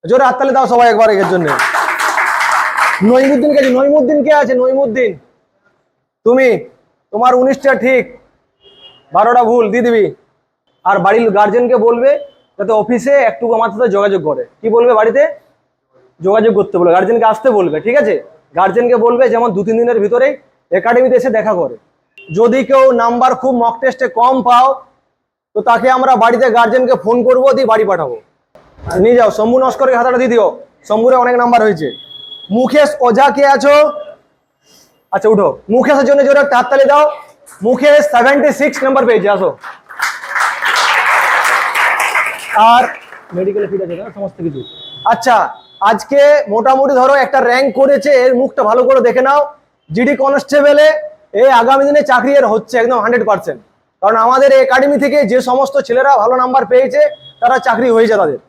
জোরে হাততালি দাও সবাই একবার এর জন্য। নইমুদ্দিন কে আছে? নইমুদ্দিন কে আছে? নইমুদ্দিন তুমি, তোমার 19টা ঠিক 12টা ভুল দিয়ে দিবি। আর বাড়ির গার্জেনকে বলবে যাতে অফিসে একটু আমার সাথে যোগাযোগ করে। কি বলবে? বাড়িতে যোগাযোগ করতে বলবে, গার্জেনকে আসতে বলবে, ঠিক আছে? গার্জেনকে বলবে যেমন 2-3 দিনের ভিতরেই একাডেমিতে এসে দেখা করে। যদি কেউ নাম্বার খুব মক টেস্টে কম পাও তো তাকে আমরা বাড়িতে গার্জেনকে ফোন করবো, দিয়ে বাড়ি পাঠাবো। নিয়ে যাও, শম্ভু নস্করের খাতাটা দিয়ে দিও, শম্ভুরে অনেক নাম্বার হয়েছে। মুকেশ ওঝা কে আছো? আচ্ছা উঠো, মুকেশের জন্য জোরে একটা হাততালি দাও। মুকেশ 76 নাম্বার পেয়েছে, আসো। আর মেডিকেল ফিট আছে না সমস্ত কিছু। আচ্ছা, আজকে মোটামুটি ধরো একটা র্যাঙ্ক করেছে, এর মুখটা ভালো করে দেখে নাও। জিডি কনস্টেবলে এই আগামী দিনে চাকরি এর হচ্ছে একদম 100%। কারণ আমাদের এই একাডেমি থেকে যে সমস্ত ছেলেরা ভালো নাম্বার পেয়েছে তারা চাকরি হয়েছে তাদের।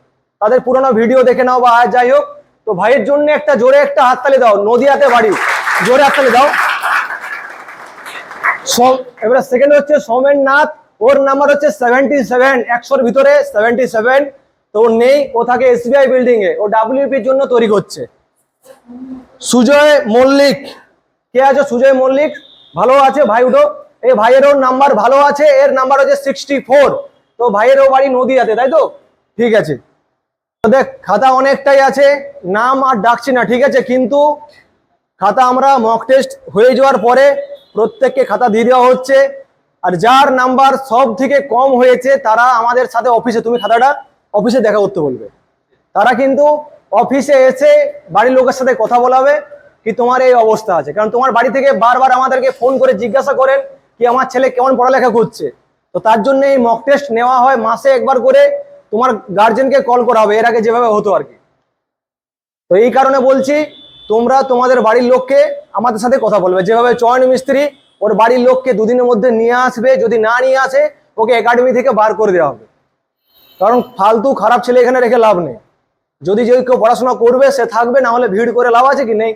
তাদের পুরোনো ভিডিও দেখে নাও বা আর যাই হোক। তো ভাইয়ের জন্য একটা জোরে একটা হাততালি দাও, নদিয়াতে বাড়ি, জোরে হাততালি দাও। এবারে সেকেন্ড হচ্ছে সৌমেন নাথ, ওর নাম্বার হচ্ছে 77, 100-র ভিতরে 77। তো ও নেই, ও থাকে এসবিআই বিল্ডিং এ, ও ডাব্লিউপির জন্য তৈরি করছে। সুজয় মল্লিক কে আছে? সুজয় মল্লিক ভালো আছে ভাই, উঠো। এই ভাইয়ের ওর নাম্বার ভালো আছে, এর নাম্বার হচ্ছে 64। তো ভাইয়ের ও বাড়ি নদিয়াতে, তাই তো? ঠিক আছে। দেখ খাতা অনেকটাই আছে, নাম আর ডাকছি না, ঠিক আছে? কিন্তু খাতা আমরা মক টেস্ট হয়ে যাওয়ার পরে প্রত্যেককে খাতা দিয়ে দেওয়া হচ্ছে। আর যার নাম্বার সব থেকে কম হয়েছে তারা আমাদের সাথে অফিসে, তুমি খাতাটা অফিসে দেখা করতে বলবে। তারা কিন্তু অফিসে এসে বাড়ির লোকের সাথে কথা বলাবে কি তোমার এই অবস্থা আছে। কারণ তোমার বাড়ি থেকে বারবার আমাদেরকে ফোন করে জিজ্ঞাসা করেন কি আমার ছেলে কেমন পড়ালেখা করছে। তো তার জন্য এই মক টেস্ট নেওয়া হয়, মাসে একবার করে তোমার গার্জেনকে কল করা হবে, এর আগে যেভাবে হতো আর কি। তো এই কারণে বলছি, তোমরা তোমাদের বাড়ির লোককে আমাদের সাথে কথা বলবে। যেভাবে চয়ন মিস্ত্রি ওর বাড়ির লোককে 2 দিনের মধ্যে নিয়ে আসবে, যদি না নিয়ে আসে ওকে একাডেমি থেকে বার করে দেওয়া হবে। কারণ ফালতু খারাপ ছেলে এখানে রেখে লাভ নেই। যদি কেউ পড়াশোনা করবে সে থাকবে, না হলে ভিড় করে লাভ আছে কি? নেই।